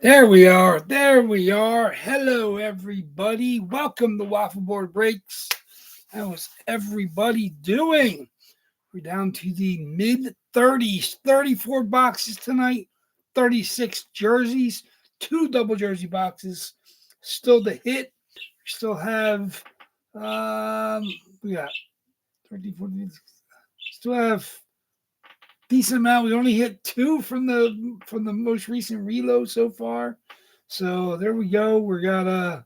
There we are. There we are. Hello, everybody. Welcome to Waffleboard Breaks. How is everybody doing? We're down to the mid 30s, 34 boxes tonight, 36 jerseys, two double jersey boxes. Still to hit. We still have, we got 30, 40, still have decent amount. We only hit two from the most recent reload so far. So there we go. We got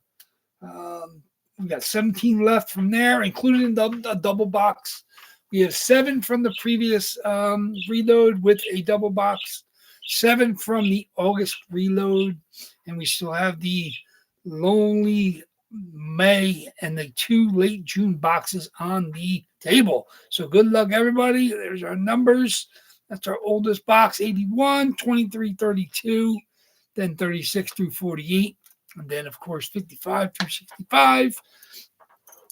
17 left from there, including a double box. We have seven from the previous reload with a double box, seven from the August reload, and we still have the lonely May and the two late June boxes on the table. So good luck, everybody. There's our numbers. That's our oldest box, 81, 23, 32, then 36 through 48, and then, of course, 55 through 65,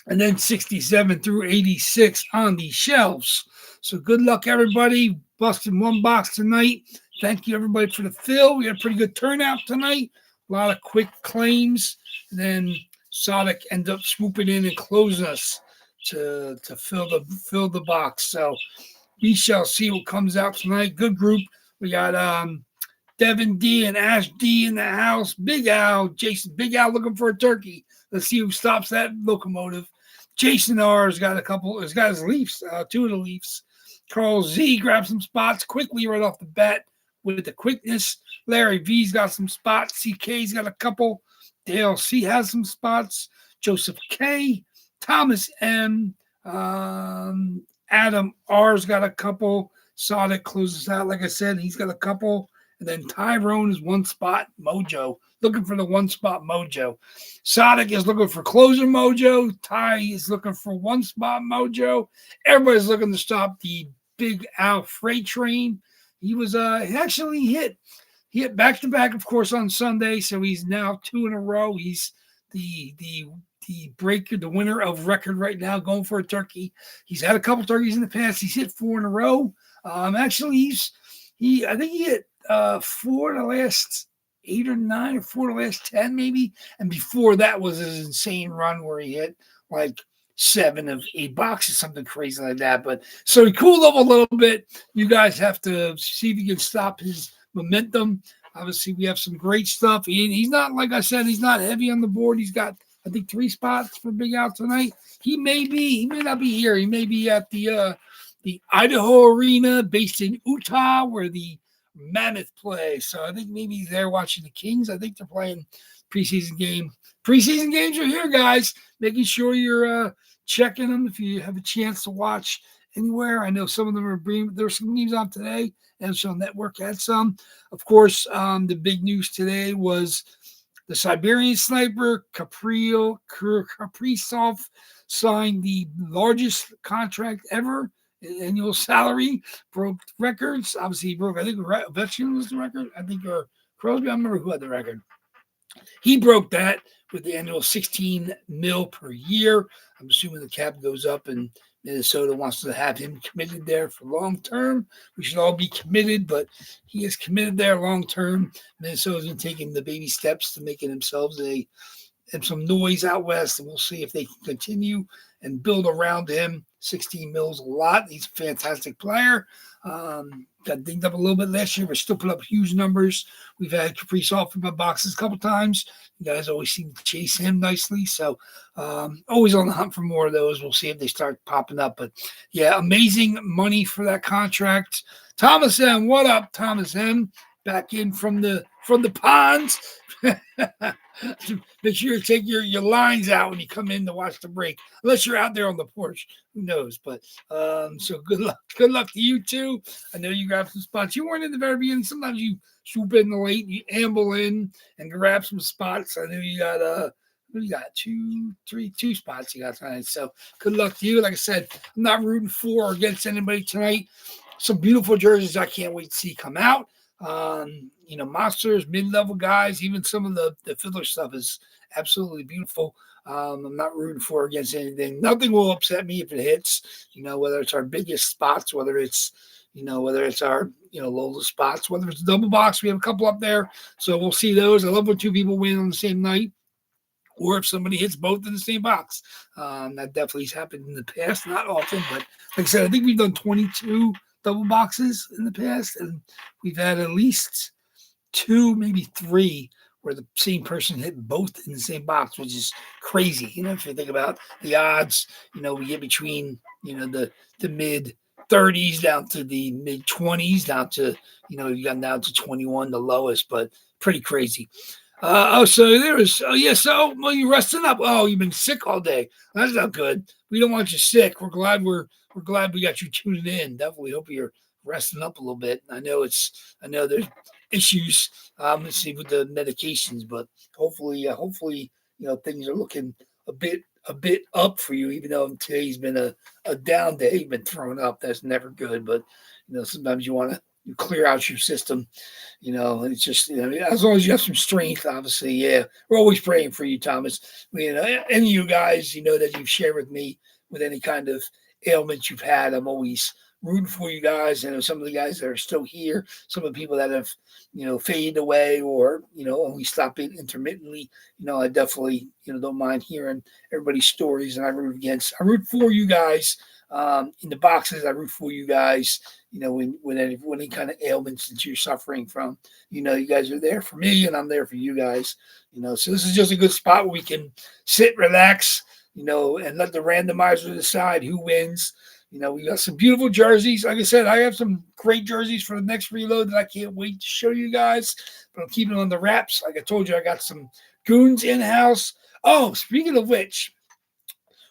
and then 67 through 86 on the shelves. So good luck, everybody. Busting one box tonight. Thank you, everybody, for the fill. We had a pretty good turnout tonight. A lot of quick claims. And then Sonic ended up swooping in and closing us to fill the box. So we shall see what comes out tonight. Good group. We got Devin D and Ash D in the house. Big Al, Jason, Big Al looking for a turkey. Let's see who stops that locomotive. Jason R has got has got his Leafs, two of the Leafs. Carl Z grabbed some spots quickly right off the bat with the quickness. Larry V's got some spots. CK's got a couple. Dale C has some spots. Joseph K, Thomas M, Adam R's got a couple. Sonic closes out, like I said, he's got a couple. And then Tyrone is one spot mojo, looking for the one spot mojo. Sonic is looking for closer mojo. Ty is looking for one spot mojo. Everybody's looking to stop the Big Al freight train. He was he hit back to back, of course, on Sunday, so he's now two in a row. He's the breaker, the winner of record right now, going for a turkey. He's had a couple turkeys in the past. He's hit four in a row. Actually, I think he hit four of the last 8 or 9, or 4 of the last 10 maybe. And before that was his insane run where he hit like 7 of 8 boxes, something crazy like that. But so he cooled off a little bit. You guys have to see if you can stop his momentum. Obviously, we have some great stuff. He's not, like I said, he's not heavy on the board. He's got, I think, 3 spots for Big Al tonight. He may not be here. He may be at the Idaho Arena based in Utah where the Mammoth play. So I think maybe he's there watching the Kings. I think they're playing preseason game. Preseason games are here, guys. Making sure you're checking them if you have a chance to watch anywhere. I know some of them are there's some games on today. NFL Network had some. Of course, the big news today was the Siberian Sniper, Kaprizov, signed the largest contract ever. Annual salary, broke records. Obviously, he broke, I think, Ovechkin was the record. I think, or Crosby, I don't remember who had the record. He broke that with the annual $16 million per year. I'm assuming the cap goes up and Minnesota wants to have him committed there for long term. We should all be committed, but he is committed there long term. Minnesota's been taking the baby steps to making themselves some noise out west, and we'll see if they can continue and build around him. 16 mils a lot. He's a fantastic player. Got dinged up a little bit last year, but still put up huge numbers. We've had Kaprizov in my boxes a couple times. You guys always seem to chase him nicely. So always on the hunt for more of those. We'll see if they start popping up. But yeah, amazing money for that contract. Thomas M, what up, Thomas M? Back in from the ponds. Make sure you take your lines out when you come in to watch the break. Unless you're out there on the porch, who knows? But so good luck. Good luck to you too. I know you grabbed some spots. You weren't in the very beginning. Sometimes you swoop in the late, you amble in and grab some spots. I know you got two spots you got tonight. So good luck to you. Like I said, I'm not rooting for or against anybody tonight. Some beautiful jerseys I can't wait to see come out. Monsters, mid-level guys, even some of the filler stuff is absolutely beautiful. I'm not rooting for or against anything. Nothing will upset me if it hits, whether it's our biggest spots, whether it's, whether it's our, Lola spots, whether it's a double box, we have a couple up there. So we'll see those. I love when two people win on the same night, or if somebody hits both in the same box. That definitely has happened in the past, not often, but like I said, I think we've done 22 double boxes in the past, and we've had at least 2, maybe 3, where the same person hit both in the same box, which is crazy. If you think about the odds, we get between, the mid 30s down to the mid 20s, down to, you got down to 21, the lowest, but pretty crazy. So there was, yeah, so, well, you're resting up. Oh, you've been sick all day. That's not good. We don't want you sick. We're glad we got you tuning in. Definitely hope you're resting up a little bit. I know there's issues, let's see, with the medications, but hopefully, things are looking a bit up for you, even though today's been a down day. You've been thrown up. That's never good, but sometimes you want to clear out your system. It's just, as long as you have some strength, obviously, yeah. We're always praying for you, Thomas. Any of you guys, that you've shared with me with any kind of ailments you've had, I'm always rooting for you guys. I know some of the guys that are still here, some of the people that have, faded away or, only stop in intermittently. I definitely, don't mind hearing everybody's stories, and I root for you guys. In the boxes, I root for you guys, with any kind of ailments that you're suffering from. You guys are there for me, and I'm there for you guys. So this is just a good spot where we can sit, relax, and let the randomizer decide who wins. We got some beautiful jerseys. Like I said, I have some great jerseys for the next reload that I can't wait to show you guys. But I'm keeping it on the wraps. Like I told you, I got some goons in-house. Oh, speaking of which,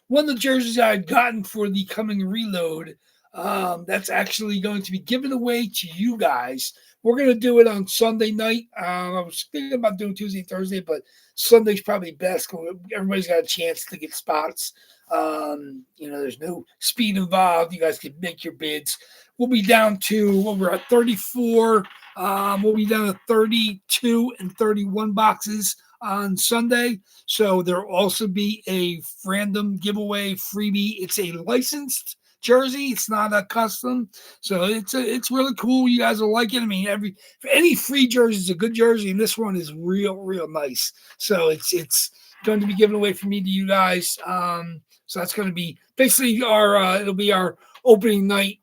one of the jerseys I had gotten for the coming reload, that's actually going to be given away to you guys. We're going to do it on Sunday night. I was thinking about doing Tuesday, Thursday, but Sunday's probably best. Everybody's got a chance to get spots. There's no speed involved. You guys can make your bids. We'll be down to, we're at 34. We'll be down to 32 and 31 boxes on Sunday. So there'll also be a random giveaway freebie. It's a licensed jersey. It's not a custom. So it's really cool. You guys will like it. I mean, any free jersey is a good jersey, and this one is real nice. So it's going to be given away from me to you guys. So that's going to be basically it'll be our opening night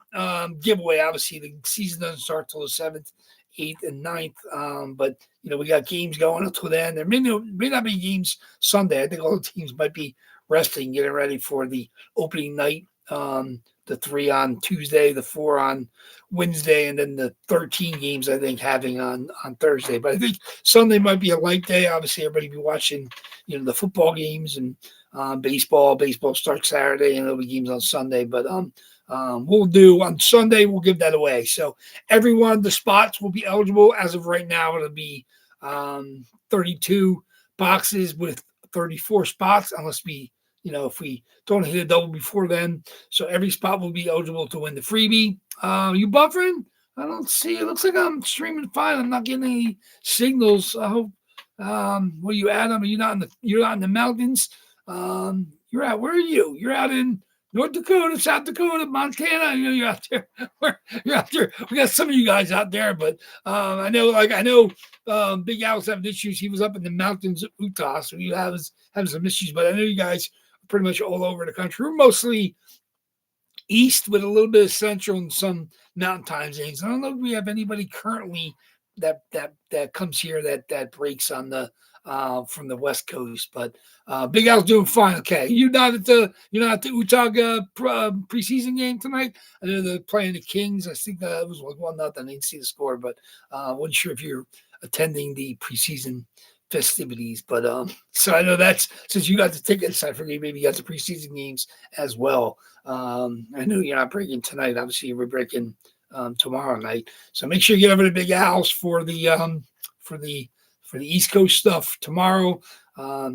giveaway. Obviously, the season doesn't start till the 7th, 8th, and 9th. But we got games going until then. There may not be games Sunday. I think all the teams might be resting, getting ready for the opening night. The 3 on Tuesday, the 4 on Wednesday, and then the 13 games I think having on Thursday. But I think Sunday might be a light day. Obviously, everybody be watching the football games and baseball. Baseball starts Saturday, and there'll be games on Sunday. But we'll do on Sunday. We'll give that away. So every one of the spots will be eligible. As of right now, it'll be 32 boxes with 34 spots, unless we, if we don't hit a double before then. So every spot will be eligible to win the freebie. You buffering? I don't see. It looks like I'm streaming fine. I'm not getting any signals. I hope. Where you at? You're not in the mountains. You're out. Where are you? You're out in North Dakota, South Dakota, Montana. You're out there. You're out there. We got some of you guys out there, but I know Big Al's having issues. He was up in the mountains of Utah, so you have some issues. But I know you guys are pretty much all over the country. We're mostly east with a little bit of central and some mountain time zones. I don't know if we have anybody currently that comes here that breaks on the from the West Coast, but Big Al's doing fine. Okay, you're not at the Utah preseason game tonight. I know they're playing the Kings. I think it was like 1-0. I didn't see the score, but wasn't sure if you're attending the preseason festivities. But so I know that's, since you got the tickets, I forget, maybe you got the preseason games as well. I know you're not breaking tonight. Obviously, we're breaking tomorrow night. So make sure you get over to Big Al's for the East Coast stuff tomorrow.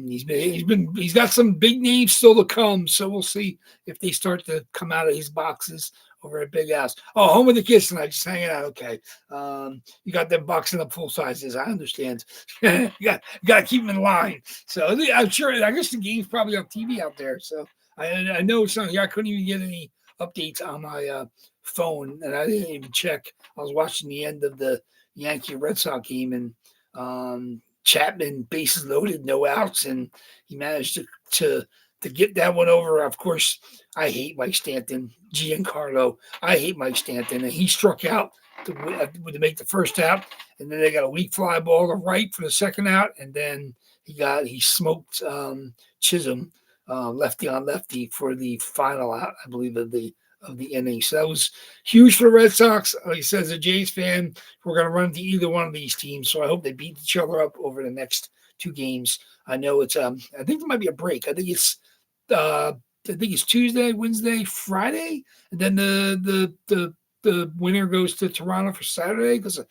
He's got some big names still to come, so we'll see if they start to come out of his boxes over at Big Al's. Oh, home with the kids tonight, just hanging out. Okay, you got them boxing up full sizes. I understand. you got to keep them in line. So I'm sure. I guess the game's probably on TV out there. So I know something. I couldn't even get any updates on my phone, and I didn't even check. I was watching the end of the Yankee Red Sox game, and Chapman bases loaded, no outs, and he managed to get that one over. Of course, I hate Mike Stanton, Giancarlo. I hate Mike Stanton, and he struck out to make the first out, and then they got a weak fly ball to right for the second out, and then he smoked Chisholm, lefty on lefty for the final out, I believe, of the inning. So that was huge for the Red Sox. Like I said, as a Jays fan, we're going to run into either one of these teams. So I hope they beat each other up over the next two games. I know it's I think there might be a break. I think it's Tuesday, Wednesday, Friday, and then the winner goes to Toronto for Saturday, because I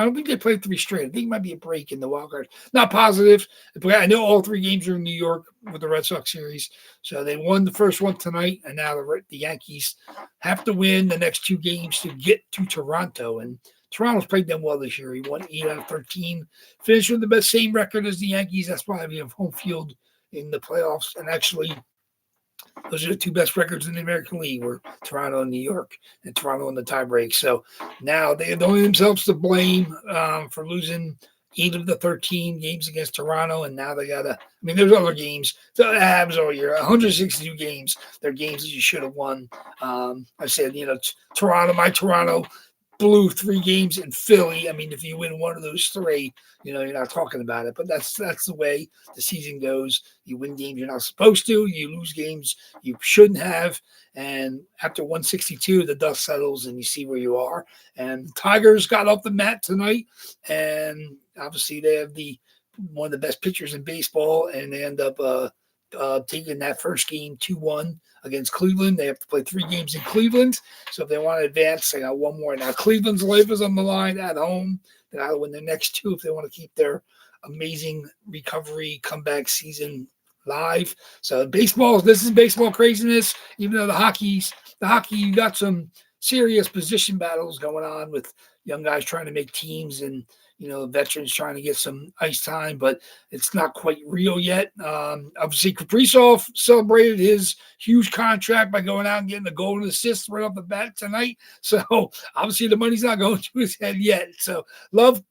don't think they played three straight. I think it might be a break in the wild card. Not positive, but I know all three games are in New York with the Red Sox series. So they won the first one tonight, and now the Yankees have to win the next two games to get to Toronto. And Toronto's played them well this year. He won 8 out of 13, finished with the same record as the Yankees. That's why we have home field in the playoffs. And actually, those are the two best records in the American League, were Toronto and New York, and Toronto in the tiebreak. So now they have only themselves to blame for losing 8 of the 13 games against Toronto, and now they got to – I mean, there's other games. So it happens all year. 162 games. They're games that you should have won. I said, Toronto blew 3 games in Philly. I mean, if you win one of those 3, you're not talking about it. But that's the way the season goes. You win games you're not supposed to. You lose games you shouldn't have. And after 162, the dust settles and you see where you are. And the Tigers got off the mat tonight. And obviously they have one of the best pitchers in baseball. And they end up taking that first game 2-1 against Cleveland. They have to play 3 games in Cleveland. So if they want to advance, they got one more. Now Cleveland's life is on the line at home. They got to win their next 2 if they want to keep their amazing recovery comeback season live. So this is baseball craziness. Even though the hockey, you got some serious position battles going on with young guys trying to make teams and veterans trying to get some ice time, but it's not quite real yet. Obviously, Kaprizov celebrated his huge contract by going out and getting a golden assist right off the bat tonight. So obviously, the money's not going to his head yet. So love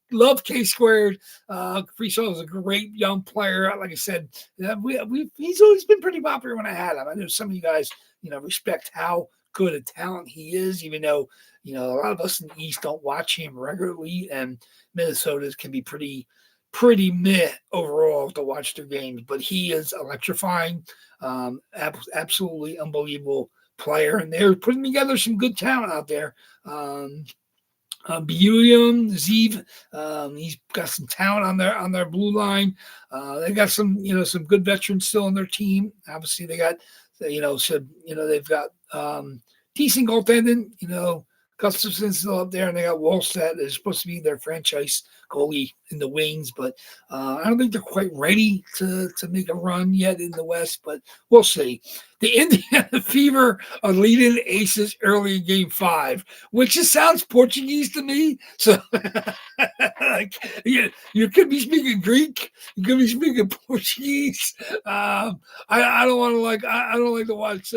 K squared. Kaprizov is a great young player. Like I said, he's always been pretty popular when I had him. I know some of you guys, respect how good a talent he is, even though a lot of us in the East don't watch him regularly, and Minnesota's can be pretty meh overall to watch their games. But he is electrifying, absolutely unbelievable player, and they're putting together some good talent out there. Bulium, Zeev, he's got some talent on their blue line. They got some good veterans still on their team. Obviously, they got they've got decent goaltending. Gustafson's still up there, and they got Wallstedt is supposed to be their franchise goalie in the wings, but I don't think they're quite ready to make a run yet in the West, but we'll see. The Indiana Fever are leading Aces early in Game 5, which just sounds Portuguese to me. So, you could be speaking Greek, you could be speaking Portuguese. I don't want to I don't like to watch.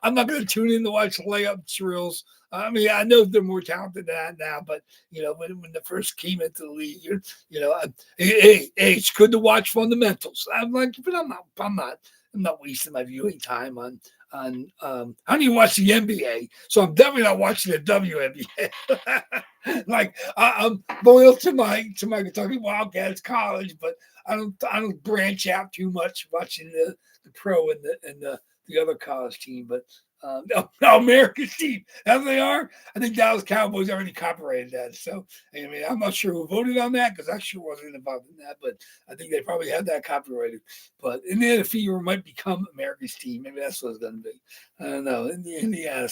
I'm not going to tune in to watch layup drills. I mean, I know they're more talented than that now, but when they first came into the league, hey, it's good to watch fundamentals. I'm like, but I'm not wasting my viewing time on I don't even watch the NBA, so I'm definitely not watching the WNBA. I'm loyal to my Kentucky Wildcats college, but I don't branch out too much watching the pro and the other college team, but. America's team, as they are. I think Dallas Cowboys already copyrighted that. So, I mean, I'm not sure who voted on that because I sure wasn't involved in that, but I think they probably had that copyrighted. But Indiana Fever might become America's team. Maybe that's what it's going to be. I don't know. Indiana,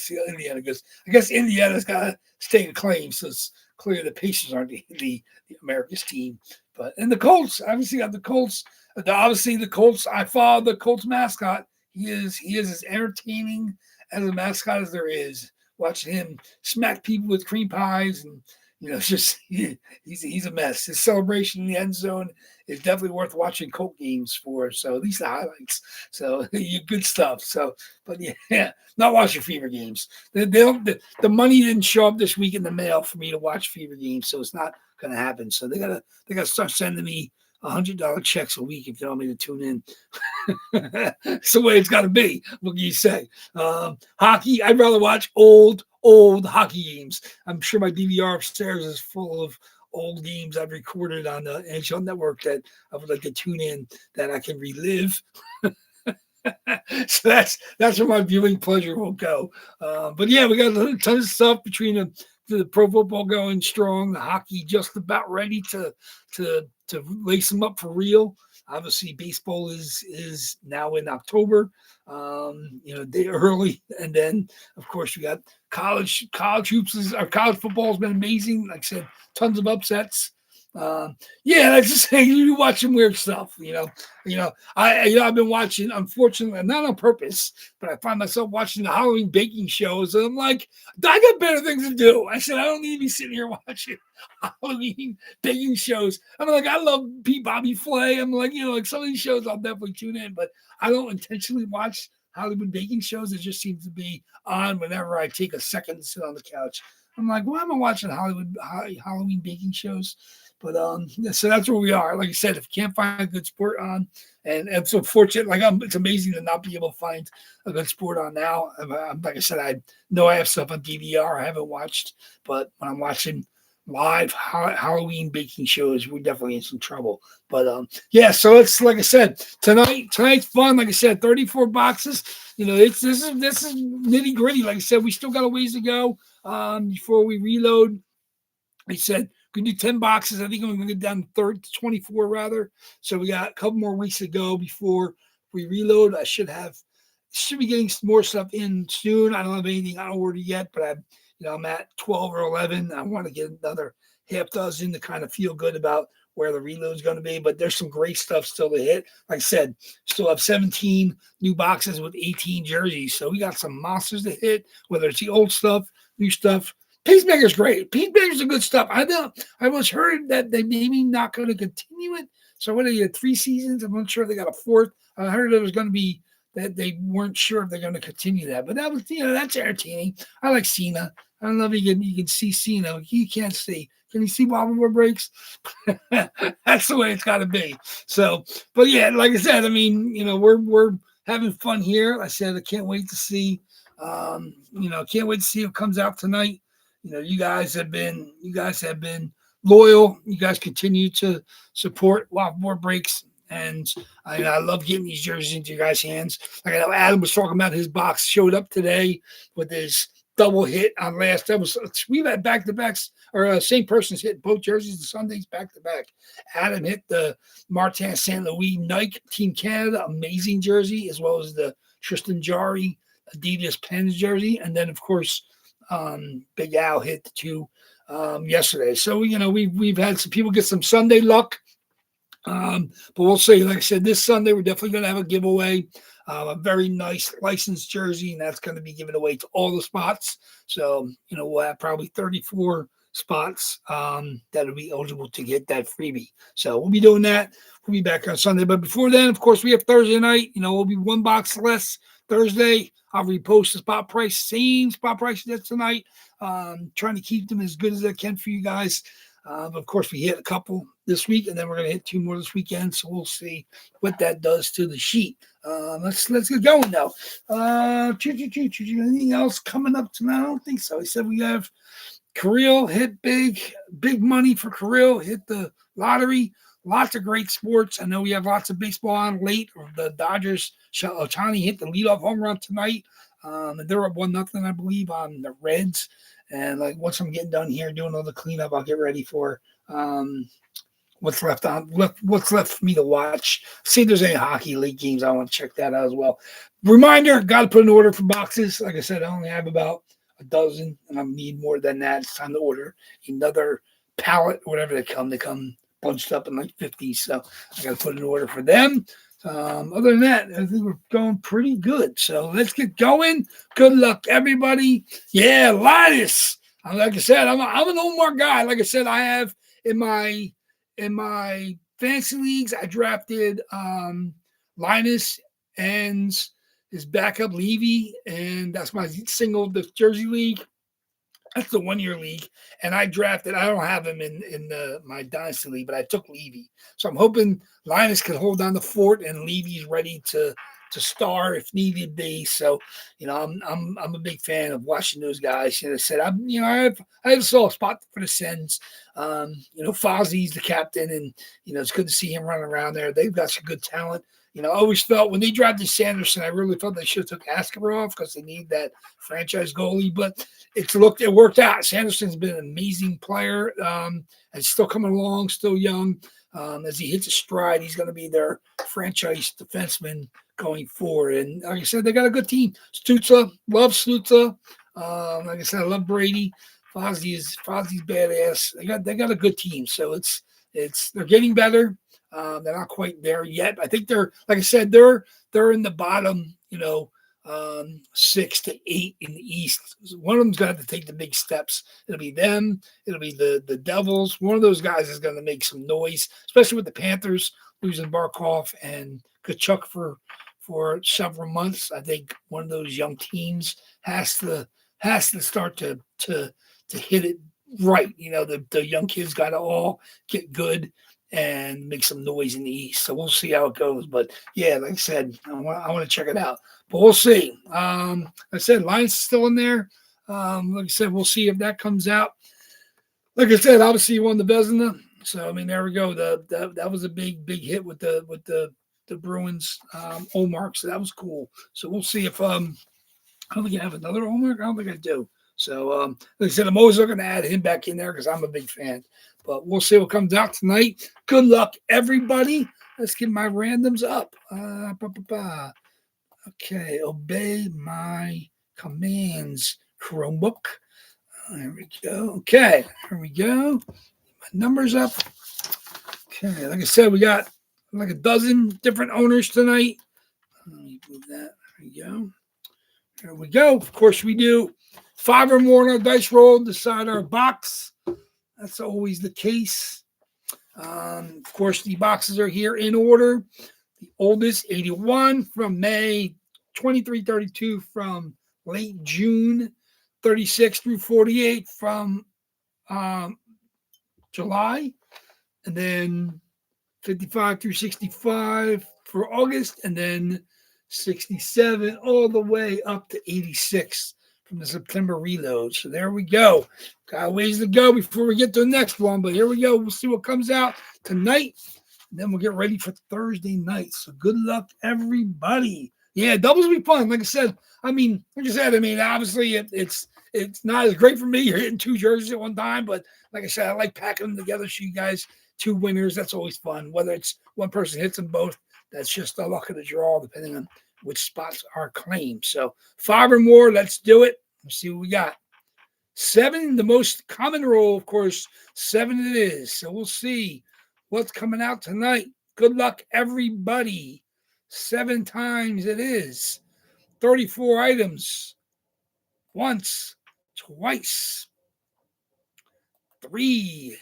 because I guess Indiana's got to stake a claim, so it's clear the Pacers aren't the America's team. But and the Colts, obviously got the Colts. Obviously, the Colts. I follow the Colts mascot. He is as entertaining as a mascot as there is. Watching him smack people with cream pies and It's just he's a mess. His celebration in the end zone is definitely worth watching Colt games for. So at least the highlights. So good stuff. So, but yeah, not watching Fever games. They don't. The money didn't show up this week in the mail for me to watch Fever games, so it's not going to happen. So they gotta start sending me $100 checks a week if you want me to tune in. It's the way it's got to be. What can you say? Hockey, I'd rather watch old hockey games. I'm sure my DVR upstairs is full of old games I've recorded on the NHL Network that I would like to tune in that I can relive. So that's where my viewing pleasure will go. But yeah, we got a ton of stuff between the pro football going strong, the hockey just about ready to lace them up for real. Obviously, baseball is now in October, day early, and then of course we got college hoops. Our college football has been amazing. Like I said, tons of upsets. That's just saying you watch some weird stuff. I've been watching, unfortunately, not on purpose, but I find myself watching the Halloween baking shows, and I'm like, I got better things to do. I said, I don't need to be sitting here watching Halloween baking shows. I'm like, I love Bobby Flay. I'm like, like some of these shows I'll definitely tune in, but I don't intentionally watch Hollywood baking shows. It just seems to be on whenever I take a second to sit on the couch. I'm like, why am I watching Halloween baking shows? But so that's where we are. Like I said, if you can't find a good sport on, and I'm so fortunate, it's amazing to not be able to find a good sport on now. Like I said, I know I have stuff on DVR I haven't watched, but when I'm watching live Halloween baking shows, we're definitely in some trouble. But so it's like I said, tonight's fun. Like I said, 34 boxes. This is nitty gritty. Like I said, we still got a ways to go before we reload. I said we can do 10 boxes. I think I'm going to get down to 24 rather. So we got a couple more weeks to go before we reload. I should be getting some more stuff in soon. I don't have anything on order yet, but I'm at 12 or 11. I want to get another half dozen to kind of feel good about where the reload is going to be. But there's some great stuff still to hit. Like I said, still have 17 new boxes with 18 jerseys. So we got some monsters to hit, whether it's the old stuff, new stuff. Peacemaker's great. Peacemaker's a good stuff. I was heard that they maybe not going to continue it. So what are you, 3 seasons? I'm not sure if they got a 4th. I heard it was going to be that they weren't sure if they're going to continue that. But that was, that's entertaining. I like Cena. I don't know if you can see Cena. You can't see. Can you see WAFFLEBOARD breaks? That's the way it's got to be. So, but yeah, like I said, we're having fun here. I said I can't wait to see. Can't wait to see what comes out tonight. You guys have been loyal. You guys continue to support WAFFLEBOARD breaks. And I love getting these jerseys into your guys' hands. Like I know Adam was talking about, his box showed up today with his double hit on last. We've had back-to-backs, or same person's hit both jerseys the Sundays back-to-back. Adam hit the Martin St. Louis Nike Team Canada amazing jersey, as well as the Tristan Jarry Adidas Pens jersey. And then, of course, Big Al hit the 2 yesterday. So, we've had some people get some Sunday luck. But we'll see. Like I said, this Sunday we're definitely going to have a giveaway, a very nice licensed jersey, and that's going to be given away to all the spots. So we'll have probably 34 spots that'll be eligible to get that freebie. So we'll be doing that. We'll be back on Sunday, but before then, of course, we have Thursday night. We'll be 1 box less Thursday. I'll repost the spot price, same spot price as tonight. Trying to keep them as good as I can for you guys. Of course, we hit a couple this week, and then we're going to hit 2 more this weekend. So we'll see what that does to the sheet. Let's get going now. Anything else coming up tonight? I don't think so. I said we have Kirill hit big money for Kirill, hit the lottery. Lots of great sports. I know we have lots of baseball on late. The Dodgers, Ohtani hit the leadoff home run tonight. And they're up 1-0, I believe, on the Reds. And once I'm getting done here doing all the cleanup, I'll get ready for what's left for me to watch. See if there's any hockey league games. I want to check that out as well. Reminder, got to put an order for boxes. Like I said, I only have about a dozen, and I need more than that. It's time to order another pallet, whatever they come. They come bunched up in 50. So I got to put an order for them. Other than that, I think we're going pretty good. So let's get going. Good luck, everybody. Yeah, Linus. Like I said, I'm an Omar guy. Like I said, I have in my fantasy leagues, I drafted Linus and his backup Levy, and that's my single the Jersey league. That's the 1 year league, and I drafted. I don't have him in my dynasty league, but I took Levy. So I'm hoping Linus can hold down the fort, and Levy's ready to star if needed be. So, I'm a big fan of watching those guys. I said I have a soft spot for the Sens. Fozzie's the captain, and it's good to see him running around there. They've got some good talent. I always felt when they drafted Sanderson, I really felt they should have took Askarov because they need that franchise goalie. But it worked out. Sanderson's been an amazing player, and still coming along, still young. As he hits a stride, he's going to be their franchise defenseman going forward. And like I said, they got a good team. Stutza, love Stutza. Like I said, I love Brady. Fozzie's badass. They got a good team. So they're getting better. They're not quite there yet. I think they're, like I said, they're in the bottom, 6 to 8 in the East. One of them's going to have to take the big steps. It'll be them. It'll be the Devils. One of those guys is going to make some noise, especially with the Panthers losing Barkov and Kachuk for several months. I think one of those young teams has to start to hit it right. The young kids got to all get good and make some noise in the East. So we'll see how it goes. But yeah, like I said, I want to check it out. But we'll see. Like I said, Lions still in there. Like I said, we'll see if that comes out. Like I said, obviously you won the Vezina. So there we go. That was a big hit with the Bruins Omar. So that was cool. So we'll see if I don't think I have another Omar. I don't think I do. So like I said, I'm always looking to add him back in there because I'm a big fan. But we'll see what comes out tonight. Good luck, everybody. Let's get my randoms up. Okay, obey my commands, Chromebook. There we go. Okay, here we go. My numbers up. Okay, like I said, we got like a dozen different owners tonight. Let me move that. There we go. Here we go. Of course, we do 5 or more on our dice roll decide our box. That's always the case. Of course, the boxes are here in order. The oldest, 81 from May, 2332 from late June, 36 through 48 from July, and then 55 through 65 for August, and then 67 all the way up to 86 from the September reload. So there we go. Got a ways to go before we get to the next one, but here we go. We'll see what comes out tonight, and then we'll get ready for Thursday night. So good luck, everybody. Yeah, doubles will be fun. Like I said, obviously it's not as great for me. You're hitting 2 jerseys at one time, but like I said, I like packing them together. So you guys, 2 winners, that's always fun. Whether it's one person hits them both, that's just the luck of the draw, depending on which spots are claimed. So 5 or more, let's do it. Let's see what we got. 7, the most common roll, of course, 7 it is. So we'll see what's coming out tonight. Good luck, everybody. 7 times it is. 34 items. Once, twice. 3,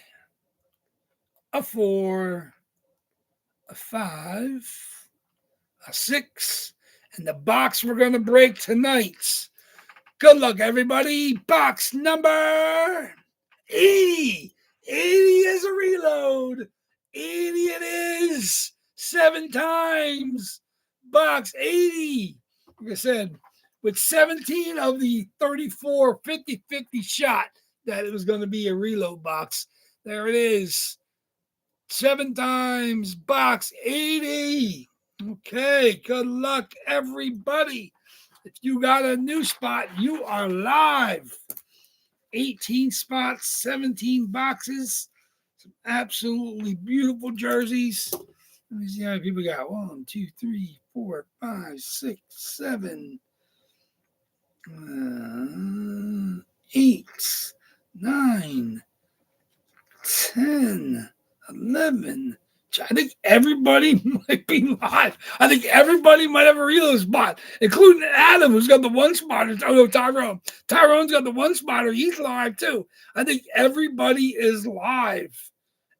a 4, a 5, a 6, and the box we're going to break tonight. Good luck, everybody. Box number 80. 80 is a reload. 80 it is. 7 times. Box 80. Like I said, with 17 of the 34 50-50 shot that it was going to be a reload box. There it is. 7 times. Box 80. Okay. Good luck, everybody. If you got a new spot, you are live. 18 spots, 17 boxes, some absolutely beautiful jerseys. Let me see how many people got. 1, 2, 3, 4, 5, 6, 7, 8, 9, 10, 11, I think everybody might be live. I think everybody might have a reload spot, including Adam, who's got the one spotter. Oh, no, Tyrone. Tyrone's got the one spotter. He's live, too. I think everybody is live.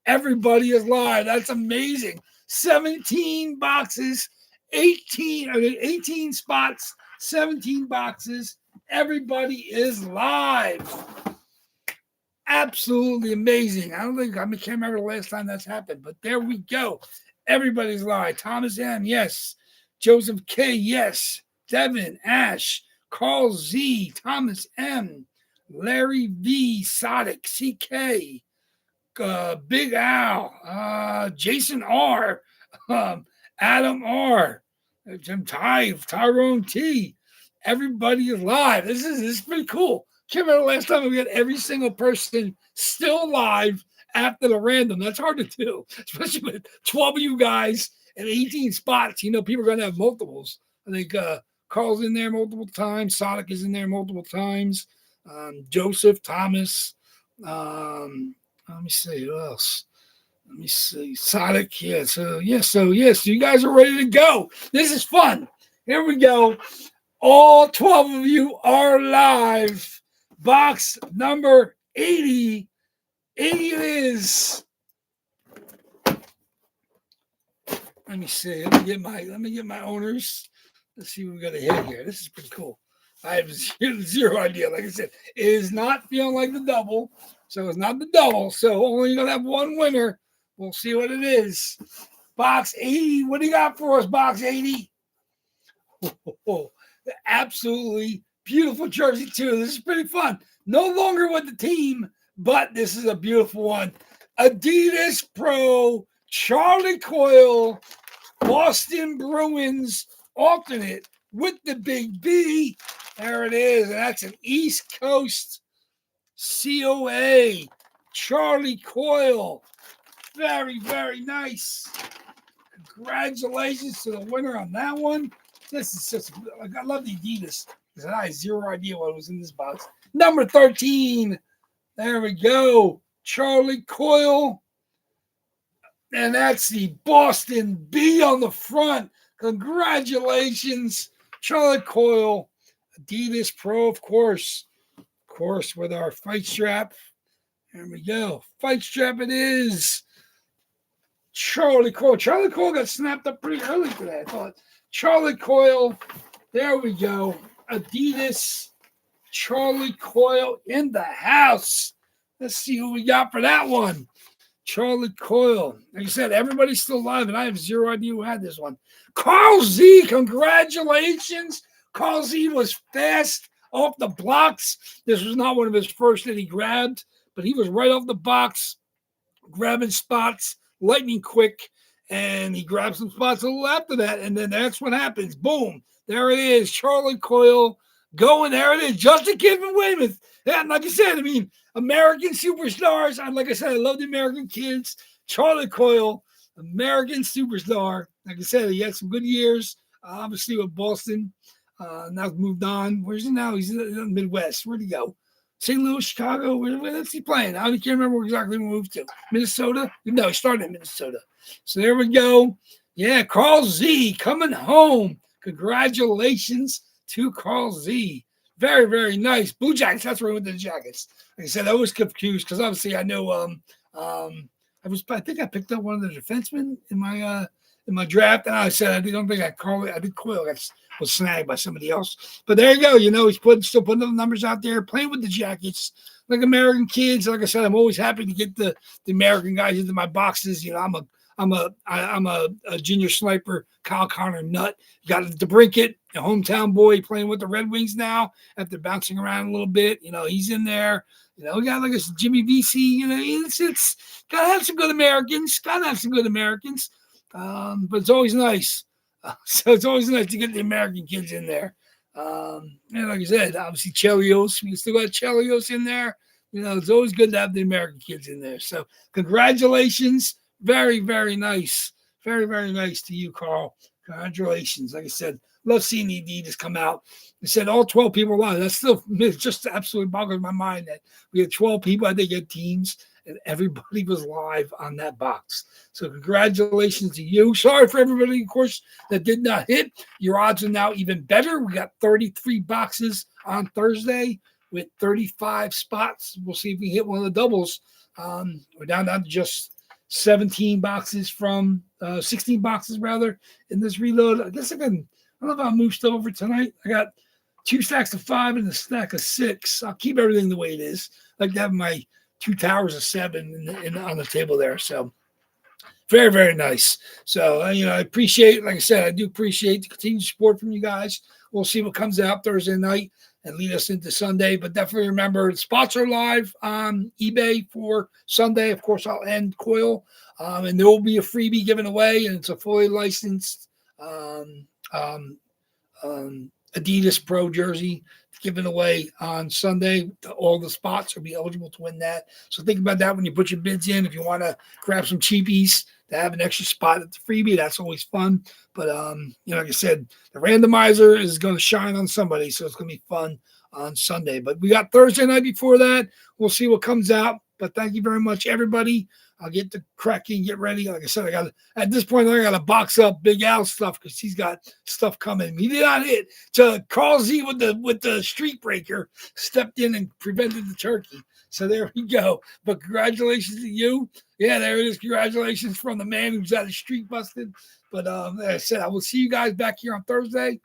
Everybody is live. That's amazing. 17 boxes, 18 spots, 17 boxes. Everybody is live. Absolutely amazing. I can't remember the last time that's happened, but there we go. Everybody's live. Thomas M, yes. Joseph K, yes. Devin, Ash, Carl Z, Thomas M, Larry V, Sodic, CK, Big Al, Jason R, Adam R, Jim Tyrone T. Everybody is live. This is pretty cool. Can't remember the last time we got every single person still live after the random. That's hard to do, especially with 12 of you guys and 18 spots. You know, people are going to have multiples. I think Carl's in there multiple times. Sonic is in there multiple times. Joseph, Thomas. Let me see who else. Let me see. Sonic. Yeah. So you guys are ready to go. This is fun. Here we go. All 12 of you are live. Box number 80. 80 it is. Let me see. Let me get my owners. Let's see what we got to hit here. This is pretty cool. I have zero idea. Like I said, it is not feeling like the double. So it's not the double. So only gonna have one winner. We'll see what it is. Box 80. What do you got for us, box 80? Absolutely beautiful jersey, too. This is pretty fun. No longer with the team, but this is a beautiful one. Adidas Pro, Charlie Coyle, Boston Bruins alternate with the big B. There it is. And that's an East Coast COA. Charlie Coyle. Very, very nice. Congratulations to the winner on that one. This is just, I love the Adidas because I had zero idea what was in this box. Number 13. There we go. Charlie Coyle. And that's the Boston B on the front. Congratulations, Charlie Coyle. Adidas Pro, of course. Of course, with our fight strap. There we go. Fight strap it is. Charlie Coyle. Charlie Coyle got snapped up pretty early today, I thought. Charlie Coyle. There we go. Adidas. Charlie Coyle in the house. Let's see who we got for that one. Charlie Coyle. Like I said, everybody's still alive, and I have zero idea who had this one. Carl Z, congratulations. Carl Z was fast off the blocks. This was not one of his first that he grabbed, but he was right off the box, grabbing spots, lightning quick, and he grabbed some spots a little after that, and then that's what happens. Boom. There it is. Charlie Coyle going. There it is. Justin Kidd from Weymouth. Yeah, and like I said, I mean, American superstars. Like I said, I love the American kids. Charlie Coyle, American superstar. Like I said, he had some good years, obviously with Boston. Now he's moved on. Where's he now? He's in the Midwest. Where'd he go? St. Louis, Chicago. Where's he playing? I can't remember exactly where he moved to. Minnesota? No, he started in Minnesota. So there we go. Yeah, Carl Z coming home. Congratulations to Carl Z. Very, very nice. Blue Jackets. That's where I went to the Jackets. Like I said, I was confused because obviously I know I think I picked up one of the defensemen in my draft, and I said I don't think I called it. I think Coyle was snagged by somebody else. But there you go. You know, he's still putting the numbers out there, playing with the Jackets, like American kids. Like I said, I'm always happy to get the American guys into my boxes. You know, I'm a junior sniper, Kyle Connor nut. You got DeBrincat, a hometown boy, playing with the Red Wings now after bouncing around a little bit. You know, he's in there. You know, we got like a Jimmy VC. You know, it's gotta have some good Americans. But it's always nice. So it's always nice to get the American kids in there. And like I said, obviously Chelios. We still got Chelios in there. You know, it's always good to have the American kids in there. So congratulations. Very, very nice. Very, very nice to you, Carl. Congratulations. Like I said, love seeing the Adidas come out. I said all 12 people alive. That still just absolutely boggles my mind that we had 12 people. I think had teams. and everybody was live on that box. So congratulations to you. Sorry for everybody, of course, that did not hit. Your odds are now even better. We got 33 boxes on Thursday with 35 spots. We'll see if we hit one of the doubles. We're down to just 17 boxes from 16 boxes rather in this reload. I guess I don't know if I'll move stuff over tonight. I got 2 stacks of 5 and a stack of 6. I'll keep everything the way it is. I like to have my 2 towers of 7 on the table there. So very, very nice. So, I appreciate, like I said, I do appreciate the continued support from you guys. We'll see what comes out Thursday night and lead us into Sunday. But definitely remember, the spots are live on eBay for Sunday. Of course, I'll end Coil. And there will be a freebie given away, and it's a fully licensed Adidas Pro jersey given away on Sunday. All the spots will be eligible to win that. So think about that when you put your bids in. If you want to grab some cheapies to have an extra spot at the freebie, that's always fun. But like I said, the randomizer is going to shine on somebody, so it's going to be fun on Sunday. But we got Thursday night before that. We'll see what comes out. But thank you very much, everybody. I'll get to cracking, get ready. Like I said, at this point, I got to box up Big Al's stuff because he's got stuff coming. He did not hit. So Carl Z with the street breaker stepped in and prevented the turkey. So there we go. But congratulations to you. Yeah, there it is. Congratulations from the man who's got his streak busted. But like I said, I will see you guys back here on Thursday.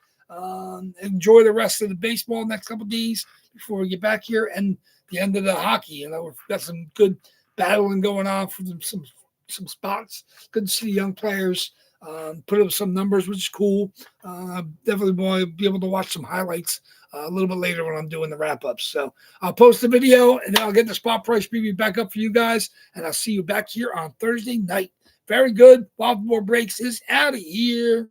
Enjoy the rest of the baseball next couple of days before we get back here and the end of the hockey. We've got some good battling going on for some spots. Good to see young players put up some numbers, which is cool. Definitely want to be able to watch some highlights a little bit later when I'm doing the wrap-ups. So I'll post the video, and then I'll get the spot price preview back up for you guys, and I'll see you back here on Thursday night. Very good. WAFFLEBOARD Breaks is out of here.